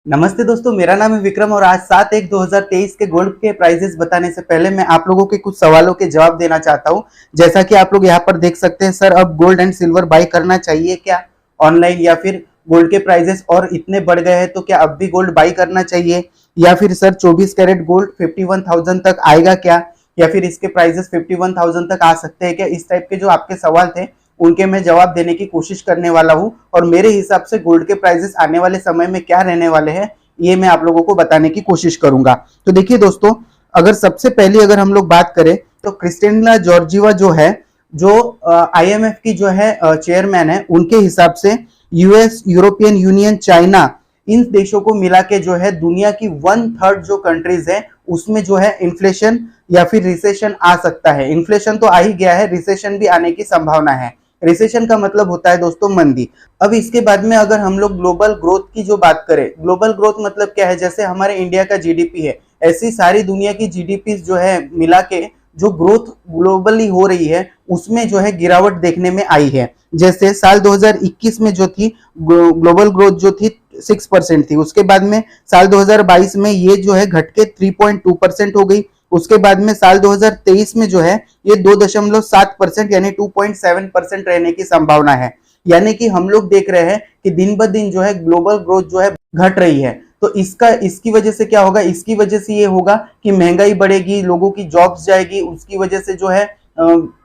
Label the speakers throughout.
Speaker 1: नमस्ते दोस्तों, मेरा नाम है विक्रम और आज 7/1/2023 के गोल्ड के प्राइजेस बताने से पहले मैं आप लोगों के कुछ सवालों के जवाब देना चाहता हूं। जैसा कि आप लोग यहां पर देख सकते हैं, सर अब गोल्ड एंड सिल्वर बाई करना चाहिए क्या ऑनलाइन, या फिर गोल्ड के प्राइजेस और इतने बढ़ गए हैं तो क्या अब भी गोल्ड बाई करना चाहिए, या फिर सर 24 कैरेट गोल्ड 51,000 तक आएगा क्या, या फिर इसके प्राइजेस 51,000 तक आ सकते हैं क्या। इस टाइप के जो आपके सवाल थे उनके मैं जवाब देने की कोशिश करने वाला हूं और मेरे हिसाब से गोल्ड के प्राइजेस आने वाले समय में क्या रहने वाले हैं ये मैं आप लोगों को बताने की कोशिश करूंगा। तो देखिए दोस्तों, अगर सबसे पहले अगर हम लोग बात करें तो क्रिस्टेलिना जॉर्जिवा जो है, जो आईएमएफ की जो है चेयरमैन है, उनके हिसाब से यूएस, यूरोपियन यूनियन, चाइना, इन देशों को मिला के जो है दुनिया की 1/3 जो कंट्रीज है उसमें जो है इन्फ्लेशन या फिर रिसेशन आ सकता है। इन्फ्लेशन तो आ ही गया है, रिसेशन भी आने की संभावना है। रिसेशन का मतलब होता है दोस्तों मंदी। अब इसके बाद में अगर हम लोग ग्लोबल ग्रोथ की जो बात करें, ग्लोबल ग्रोथ मतलब क्या है, जैसे हमारे इंडिया का जीडीपी है, ऐसी सारी दुनिया की जीडीपी जो है मिला के जो ग्रोथ ग्लोबली हो रही है उसमें जो है गिरावट देखने में आई है। जैसे साल 2021 में जो थी ग्लोबल ग्रोथ जो थी 6% थी, उसके बाद में साल 2022 में ये जो है घट के 3.2% हो गई। उसके बाद में साल 2023 में जो है ये 2.7% यानी 2.7% रहने की संभावना है। यानी कि हम लोग देख रहे हैं कि दिन ब दिन जो है ग्लोबल ग्रोथ जो है घट रही है। तो इसकी वजह से क्या होगा, इसकी वजह से ये होगा कि महंगाई बढ़ेगी, लोगों की जॉब्स जाएगी, उसकी वजह से जो है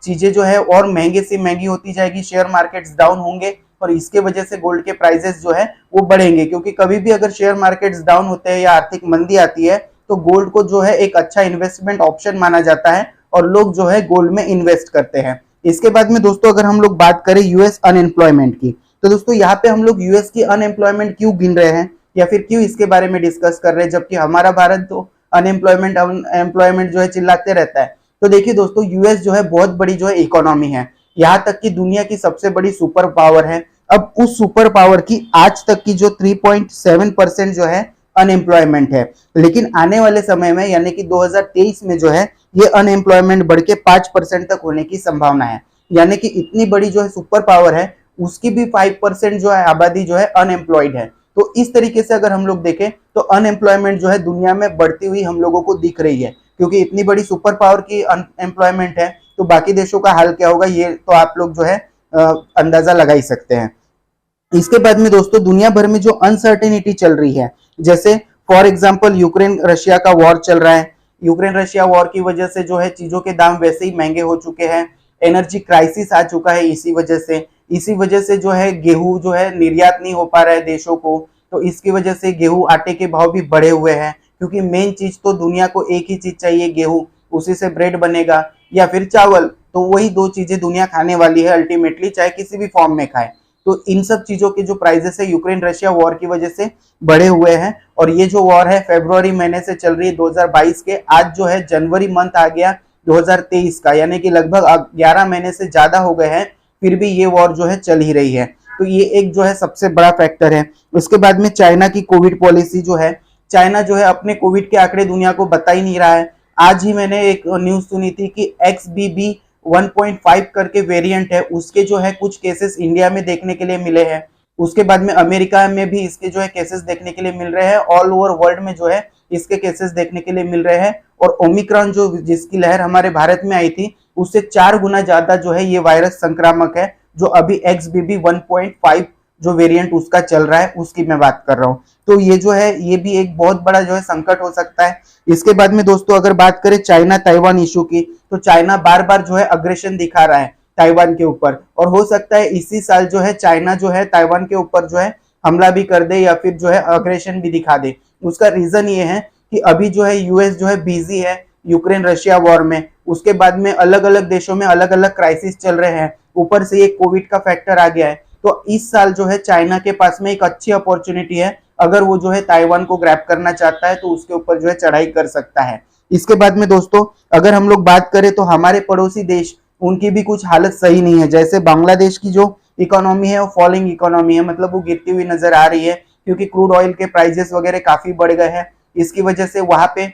Speaker 1: चीजें जो है और महंगे से महंगी होती जाएगी, शेयर मार्केट्स डाउन होंगे और इसके वजह से गोल्ड के प्राइसेस जो है वो बढ़ेंगे। क्योंकि कभी भी अगर शेयर मार्केट्स डाउन होते हैं या आर्थिक मंदी आती है तो गोल्ड को जो है एक अच्छा इन्वेस्टमेंट ऑप्शन माना जाता है और लोग जो है गोल्ड में इन्वेस्ट करते हैं। इसके बाद में दोस्तों अगर हम लोग बात करें यूएस अनएम्प्लॉयमेंट की, तो दोस्तों यहाँ पे हम लोग यूएस की अनएम्प्लॉयमेंट क्यों गिन रहे हैं या फिर क्यों इसके बारे में डिस्कस कर रहे हैं, जबकि हमारा भारत तो अनएम्प्लॉयमेंट जो है चिल्लाते रहता है। तो देखिए दोस्तों, यूएस जो है बहुत बड़ी जो है इकोनॉमी है, यहाँ तक कि दुनिया की सबसे बड़ी सुपर पावर है। अब उस सुपर पावर की आज तक की जो 3.7% जो है अनएम्प्लॉयमेंट है, लेकिन आने वाले समय में यानी कि 2023 में जो है ये अनएम्प्लॉयमेंट बढ़ के 5% तक होने की संभावना है। यानी कि इतनी बड़ी जो है सुपर पावर है उसकी भी 5% जो है आबादी जो है अनएम्प्लॉयड है। तो इस तरीके से अगर हम लोग देखें तो अनएम्प्लॉयमेंट जो है दुनिया में बढ़ती हुई हम लोगों को दिख रही है, क्योंकि इतनी बड़ी सुपर पावर की अनएम्प्लॉयमेंट है तो बाकी देशों का हाल क्या होगा ये तो आप लोग जो है अंदाजा लगा ही सकते हैं। इसके बाद में दोस्तों दुनिया भर में जो अनसर्टेनिटी चल रही है, जैसे फॉर एग्जांपल यूक्रेन रशिया का वॉर चल रहा है, यूक्रेन रशिया वॉर की वजह से जो है चीजों के दाम वैसे ही महंगे हो चुके हैं, एनर्जी क्राइसिस आ चुका है इसी वजह से जो है गेहूं जो है निर्यात नहीं हो पा रहा है देशों को। तो इसकी वजह से गेहूं आटे के भाव भी बढ़े हुए हैं, क्योंकि मेन चीज तो दुनिया को एक ही चीज चाहिए, गेहूं, उसी से ब्रेड बनेगा या फिर चावल, तो वही दो चीजें दुनिया खाने वाली है अल्टीमेटली, चाहे किसी भी फॉर्म में खाए। तो इन सब चीजों के जो प्राइजेस है यूक्रेन रशिया वॉर की वजह से बढ़े हुए हैं और ये जो वॉर है फरवरी महीने से चल रही है 2022 के, आज जो है जनवरी मंथ आ गया 2023 का, यानी कि लगभग 11 महीने से ज्यादा हो गए हैं, फिर भी ये वॉर जो है चल ही रही है। तो ये एक जो है सबसे बड़ा फैक्टर है। उसके बाद में चाइना की कोविड पॉलिसी जो है, चाइना जो है अपने कोविड के आंकड़े दुनिया को बता ही नहीं रहा है। आज ही मैंने एक न्यूज सुनी थी कि XBB 1.5 करके वेरिएंट है, उसके जो है कुछ केसेस इंडिया में देखने के लिए मिले हैं। उसके बाद में अमेरिका में भी इसके जो है केसेस देखने के लिए मिल रहे हैं, ऑल ओवर वर्ल्ड में जो है इसके केसेस देखने के लिए मिल रहे हैं। और ओमिक्रॉन जो जिसकी लहर हमारे भारत में आई थी उससे 4 गुना ज्यादा जो है ये वायरस संक्रामक है, जो अभी XBB 1.5 जो वेरिएंट उसका चल रहा है उसकी मैं बात कर रहा हूँ। तो ये जो है ये भी एक बहुत बड़ा जो है संकट हो सकता है। इसके बाद में दोस्तों अगर बात करें चाइना ताइवान इशू की, तो चाइना बार बार जो है अग्रेशन दिखा रहा है ताइवान के ऊपर, और हो सकता है इसी साल जो है चाइना जो है ताइवान के ऊपर जो है हमला भी कर दे या फिर जो है अग्रेशन भी दिखा दे। उसका रीजन ये है कि अभी जो है यूएस जो है बिजी है यूक्रेन रशिया वॉर में, उसके बाद में अलग अलग देशों में अलग अलग क्राइसिस चल रहे हैं, ऊपर से एक कोविड का फैक्टर आ गया है। तो इस साल जो है चाइना के पास में एक अच्छी अपॉर्चुनिटी है, अगर वो जो है ताइवान को ग्रैब करना चाहता है तो उसके ऊपर जो है चढ़ाई कर सकता है। इसके बाद में दोस्तों अगर हम लोग बात करें तो हमारे पड़ोसी देश, उनकी भी कुछ हालत सही नहीं है। जैसे बांग्लादेश की जो इकोनॉमी है वो फॉलिंग इकोनॉमी है, मतलब वो गिरती हुई नजर आ रही है, क्योंकि क्रूड ऑयल के प्राइजेस वगैरह काफी बढ़ गए हैं। इसकी वजह से वहां पे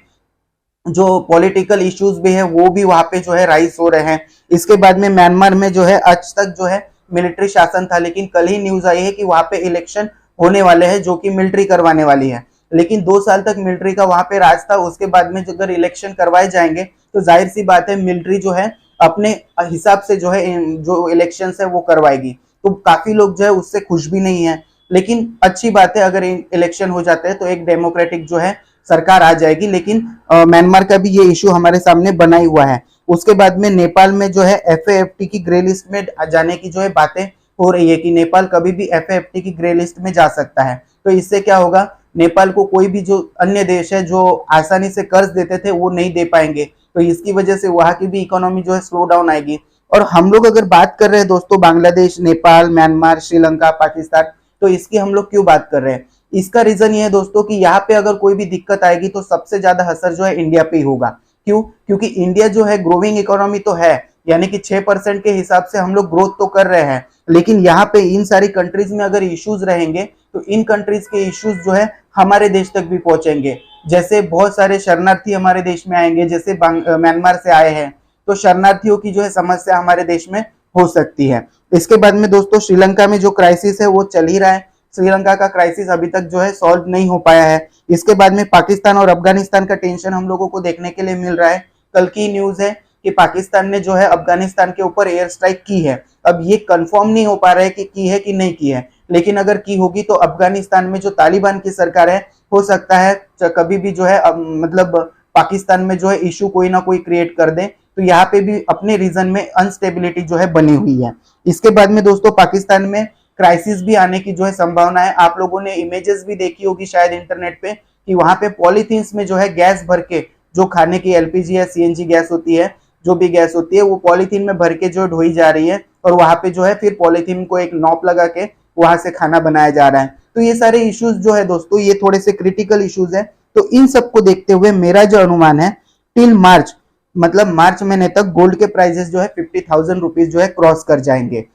Speaker 1: जो पॉलिटिकल इश्यूज भी है वो भी वहां पे जो है राइज हो रहे हैं। इसके बाद में म्यांमार में जो है आज तक जो है मिलिट्री शासन था, लेकिन कल ही न्यूज आई है कि वहां पे इलेक्शन होने वाले हैं जो कि मिलिट्री करवाने वाली है। लेकिन 2 साल तक मिलिट्री का वहां पे राज था। उसके बाद में अगर इलेक्शन करवाए जाएंगे तो जाहिर सी बात है मिलिट्री जो है अपने हिसाब से जो है जो इलेक्शन है वो करवाएगी। तो काफी लोग जो है उससे खुश भी नहीं है, लेकिन अच्छी बात है अगर इलेक्शन हो जाते हैं तो एक डेमोक्रेटिक जो है सरकार आ जाएगी। लेकिन म्यांमार का भी ये इशू हमारे सामने बना ही हुआ है। उसके बाद में नेपाल में जो है FAFT की ग्रे लिस्ट में जाने की जो है बातें हो रही है कि नेपाल कभी भी FAFT की ग्रे लिस्ट में जा सकता है। तो इससे क्या होगा, नेपाल को कोई भी जो अन्य देश है जो आसानी से कर्ज देते थे वो नहीं दे पाएंगे, तो इसकी वजह से वहां की भी इकोनॉमी जो है स्लो डाउन आएगी। और हम लोग अगर बात कर रहे हैं दोस्तों बांग्लादेश, नेपाल, म्यांमार, श्रीलंका, पाकिस्तान, तो इसकी हम लोग क्यों बात कर रहे हैं? इसका रीजन ये है दोस्तों कि यहाँ पे अगर कोई भी दिक्कत आएगी तो सबसे ज्यादा असर जो है इंडिया पे ही होगा। क्यों? क्योंकि इंडिया जो है ग्रोइंग इकोनॉमी तो है, यानी कि 6% के हिसाब से हम लोग ग्रोथ तो कर रहे हैं, लेकिन यहाँ पे इन सारी कंट्रीज में अगर इश्यूज रहेंगे तो इन कंट्रीज के इश्यूज जो है हमारे देश तक भी पहुंचेंगे। जैसे बहुत सारे शरणार्थी हमारे देश में आएंगे, जैसे म्यांमार से आए हैं, तो शरणार्थियों की जो है समस्या हमारे देश में हो सकती है। इसके बाद में दोस्तों श्रीलंका में जो क्राइसिस है वो चल ही रहा है। श्रीलंका का क्राइसिस अभी तक जो है सॉल्व नहीं हो पाया है। इसके बाद में पाकिस्तान और अफगानिस्तान का टेंशन हम लोगों को देखने के लिए मिल रहा है। कल की न्यूज है कि पाकिस्तान ने जो है अफगानिस्तान के ऊपर एयर स्ट्राइक की है। अब ये कंफर्म नहीं हो पा रहा है कि की है कि नहीं की है, लेकिन अगर की होगी तो अफगानिस्तान में जो तालिबान की सरकार है हो सकता है कभी भी जो है मतलब पाकिस्तान में जो है इशू कोई ना कोई क्रिएट कर दे, तो यहाँ पे भी अपने रीजन में अनस्टेबिलिटी जो है बनी हुई है। इसके बाद में दोस्तों पाकिस्तान में क्राइसिस भी आने की जो है संभावना है। आप लोगों ने इमेजेस भी देखी होगी शायद इंटरनेट पे कि वहां पे पॉलीथीन्स में जो है गैस भर के, जो खाने की LPG या CNG गैस होती है, जो भी गैस होती है वो पॉलीथीन में भर के जो ढोई जा रही है, और वहां पे जो है फिर पॉलीथीन को एक नॉप लगा के वहां से खाना बनाया जा रहा है। तो ये सारे इश्यूज जो है दोस्तों ये थोड़े से क्रिटिकल इश्यूज है। तो इन सबको देखते हुए मेरा जो अनुमान है टिल मार्च, मतलब मार्च महीने तक गोल्ड के प्राइसेस जो है 50,000 रुपीज जो है क्रॉस कर जाएंगे।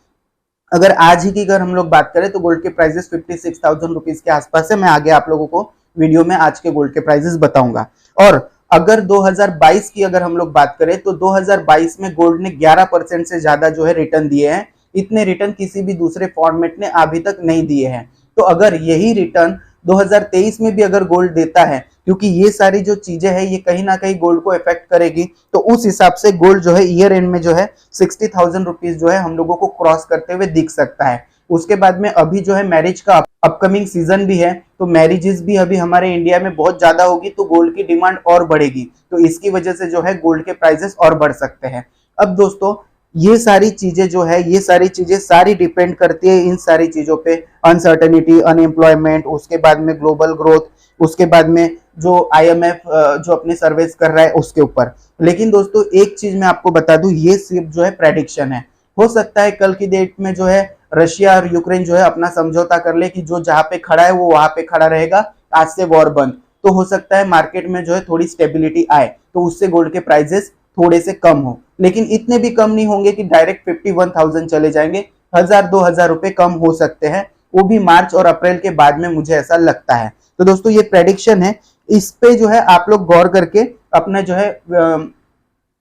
Speaker 1: अगर आज ही की अगर हम लोग बात करें तो गोल्ड के प्राइसेस 56,000 रुपीज के आसपास है। मैं आगे आप लोगों को वीडियो में आज के गोल्ड के प्राइसेस बताऊंगा। और अगर 2022 की अगर हम लोग बात करें तो 2022 में गोल्ड ने 11% से ज्यादा जो है रिटर्न दिए हैं। इतने रिटर्न किसी भी दूसरे फॉर्मेट ने अभी तक नहीं दिए हैं। तो अगर यही रिटर्न 2023 में भी अगर गोल्ड देता है, क्योंकि ये सारी जो चीजें हैं ये कहीं ना कहीं गोल्ड को इफेक्ट करेगी, तो उस हिसाब से गोल्ड जो है ईयर एंड में जो है 60,000 रुपीज जो है हम लोगों को क्रॉस करते हुए दिख सकता है। उसके बाद में अभी जो है मैरिज का अपकमिंग सीजन भी है, तो मैरिजेस भी अभी हमारे इंडिया में बहुत ज्यादा होगी, तो गोल्ड की डिमांड और बढ़ेगी। तो इसकी वजह से जो है गोल्ड के प्राइसेस और बढ़ सकते हैं। अब दोस्तों ये सारी चीजें जो है ये सारी चीजें सारी डिपेंड करती है इन सारी चीजों पे, अनसर्टेनिटी, अनएम्प्लॉयमेंट, उसके बाद में ग्लोबल ग्रोथ, उसके बाद में जो IMF जो अपने सर्वेस कर रहा है उसके ऊपर। लेकिन दोस्तों एक चीज मैं आपको बता दूं, ये सिर्फ जो है प्रेडिक्शन है। हो सकता है कल की डेट में जो है रशिया और यूक्रेन जो है अपना समझौता कर ले कि जो जहां पे खड़ा है वो वहां पे खड़ा रहेगा, आज से वॉर बंद, तो हो सकता है मार्केट में जो है थोड़ी स्टेबिलिटी आए, तो उससे गोल्ड के प्राइसेस थोड़े से कम हो। लेकिन इतने भी कम नहीं होंगे कि डायरेक्ट 51,000 चले जाएंगे। 1,000-2,000 रुपए कम हो सकते हैं, वो भी मार्च और अप्रैल के बाद में, मुझे ऐसा लगता है। तो दोस्तों ये प्रेडिक्शन है, इस पे जो है आप लोग गौर करके अपना जो है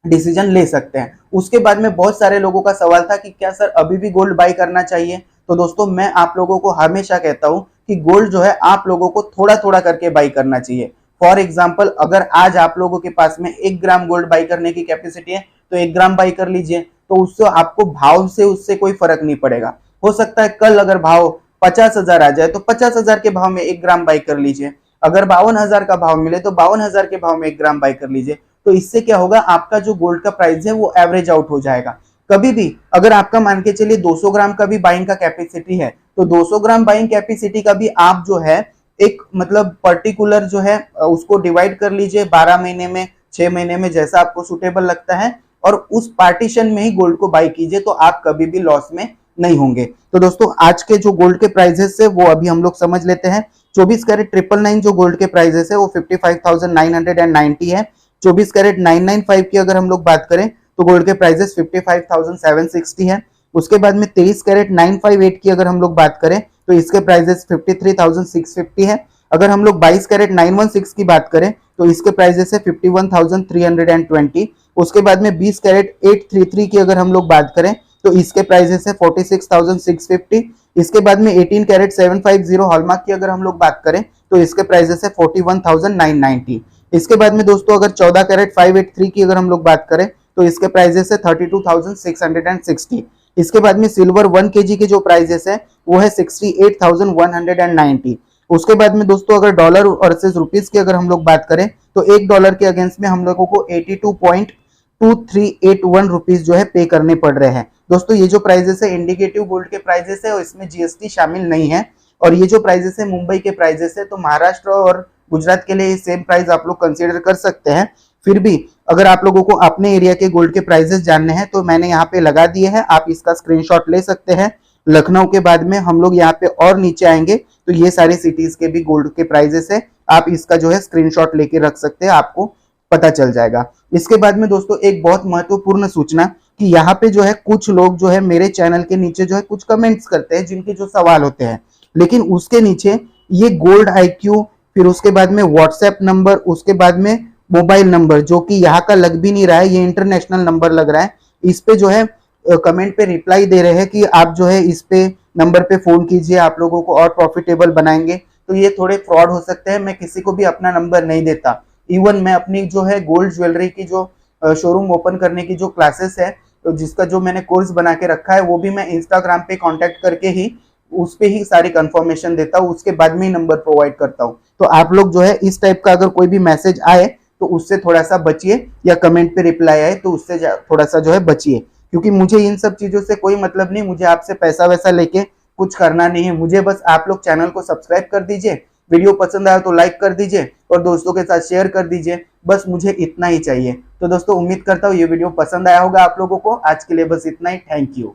Speaker 1: डिसीजन ले सकते हैं। उसके बाद में बहुत सारे लोगों का सवाल था कि क्या सर अभी भी गोल्ड बाई करना चाहिए? तो दोस्तों मैं आप लोगों को हमेशा कहता हूं कि गोल्ड जो है आप लोगों को थोड़ा थोड़ा करके बाई करना चाहिए। फॉर एग्जाम्पल अगर आज आप लोगों के पास में 1 ग्राम गोल्ड बाई करने की कैपेसिटी है तो 1 ग्राम बाई कर लीजिए, तो उससे आपको भाव से उससे कोई फर्क नहीं पड़ेगा। हो सकता है कल अगर भाव 50,000 आ जाए तो 50,000 के भाव में 1 ग्राम बाई कर लीजिए, अगर 52,000 का भाव मिले तो 52,000 के भाव में 1 ग्राम बाई कर लीजिए। तो इससे क्या होगा, आपका जो गोल्ड का प्राइस है वो एवरेज आउट हो जाएगा। कभी भी अगर आपका मान के चलिए 200 ग्राम का भी बाइंग का कैपेसिटी है, तो 200 ग्राम बाइंग कैपेसिटी का भी आप जो है एक मतलब पर्टिकुलर जो है उसको डिवाइड कर लीजिए 12 महीने में, 6 महीने में, जैसा आपको सुटेबल लगता है, और उस पार्टीशन में ही गोल्ड को बाई कीजिए, तो आप कभी भी लॉस में नहीं होंगे। तो दोस्तों आज के जो गोल्ड के प्राइजेस है वो अभी हम लोग समझ लेते हैं। 24 कैरेट 999 जो गोल्ड के प्राइजेस है वो 55,990 है। 24 कैरेट 995 की अगर हम लोग बात करें तो गोल्ड के प्राइजेस 55,760 है। उसके बाद में 23 कैरेट 958 की अगर हम लोग बात करें तो इसके प्राइजेस 53,650 है। अगर हम लोग 22 कैरेट 916 की बात करें तो इसके प्राइजेस है 51,320। उसके बाद में 20 कैरेट 833 की अगर हम लोग बात करें तो इसके प्राइजेस है 46,650। इसके बाद में 18 कैरेट 750 हॉलमार्क की अगर हम लोग बात करें तो इसके प्राइजेस है 41,990। इसके बाद में दोस्तों अगर 14 कैरेट 583 की अगर हम लोग बात करें तो इसके प्राइजेस है 32,660। इसके बाद में सिल्वर 1 kg के जो प्राइजेस है वो है 68,190। उसके बाद में दोस्तों अगर डॉलर वर्सेस रुपीस की अगर हम लोग बात करें तो $1 के अगेंस्ट में हम लोगों को 82.2381 रुपीस जो है पे करने पड़ रहे हैं। दोस्तों ये जो प्राइजेस है इंडिकेटिव गोल्ड के प्राइजेस है और इसमें जीएसटी शामिल नहीं है। और ये जो प्राइजेस है मुंबई के प्राइजेस है, तो महाराष्ट्र और गुजरात के लिए सेम प्राइस आप लोग कंसीडर कर सकते हैं। फिर भी अगर आप लोगों को अपने एरिया के गोल्ड के प्राइजेस जानने हैं तो मैंने यहाँ पे लगा दिए हैं, आप इसका स्क्रीनशॉट ले सकते हैं। लखनऊ के बाद में हम लोग यहाँ पे और नीचे आएंगे तो ये सारी सिटीज के भी गोल्ड के प्राइजेस है, आप इसका जो है स्क्रीनशॉट लेके रख सकते हैं, आपको पता चल जाएगा। इसके बाद में दोस्तों एक बहुत महत्वपूर्ण सूचना कि यहाँ पे जो है कुछ लोग जो है मेरे चैनल के नीचे जो है कुछ कमेंट्स करते हैं जिनके जो सवाल होते हैं, लेकिन उसके नीचे ये गोल्ड IQ, फिर उसके बाद में व्हाट्सएप नंबर, उसके बाद में मोबाइल नंबर जो कि यहाँ का लग भी नहीं रहा है, ये इंटरनेशनल नंबर लग रहा है, इस पे जो है कमेंट पे रिप्लाई दे रहे हैं कि आप जो है इस पे नंबर पे फोन कीजिए, आप लोगों को और प्रॉफिटेबल बनाएंगे। तो ये थोड़े फ्रॉड हो सकते हैं, मैं किसी को भी अपना नंबर नहीं देता। इवन मैं अपनी जो है गोल्ड ज्वेलरी की जो शोरूम ओपन करने की जो क्लासेस है, तो जिसका जो मैंने कोर्स बना के रखा है, वो भी मैं इंस्टाग्राम पे कांटेक्ट करके ही उस पे ही सारी कंफर्मेशन देता हूँ, उसके बाद में ही नंबर प्रोवाइड करता हूँ। तो आप लोग जो है इस टाइप का अगर कोई भी मैसेज आए तो उससे थोड़ा सा बचिए, या कमेंट पे रिप्लाई आए तो उससे थोड़ा सा जो है बचिए, क्योंकि मुझे इन सब चीजों से कोई मतलब नहीं, मुझे आपसे पैसा वैसा लेके कुछ करना नहीं है। मुझे बस आप लोग चैनल को सब्सक्राइब कर दीजिए, वीडियो पसंद आया तो लाइक कर दीजिए और दोस्तों के साथ शेयर कर दीजिए, बस मुझे इतना ही चाहिए। तो दोस्तों उम्मीद करता हूँ ये वीडियो पसंद आया होगा आप लोगों को। आज के लिए बस इतना ही, थैंक यू।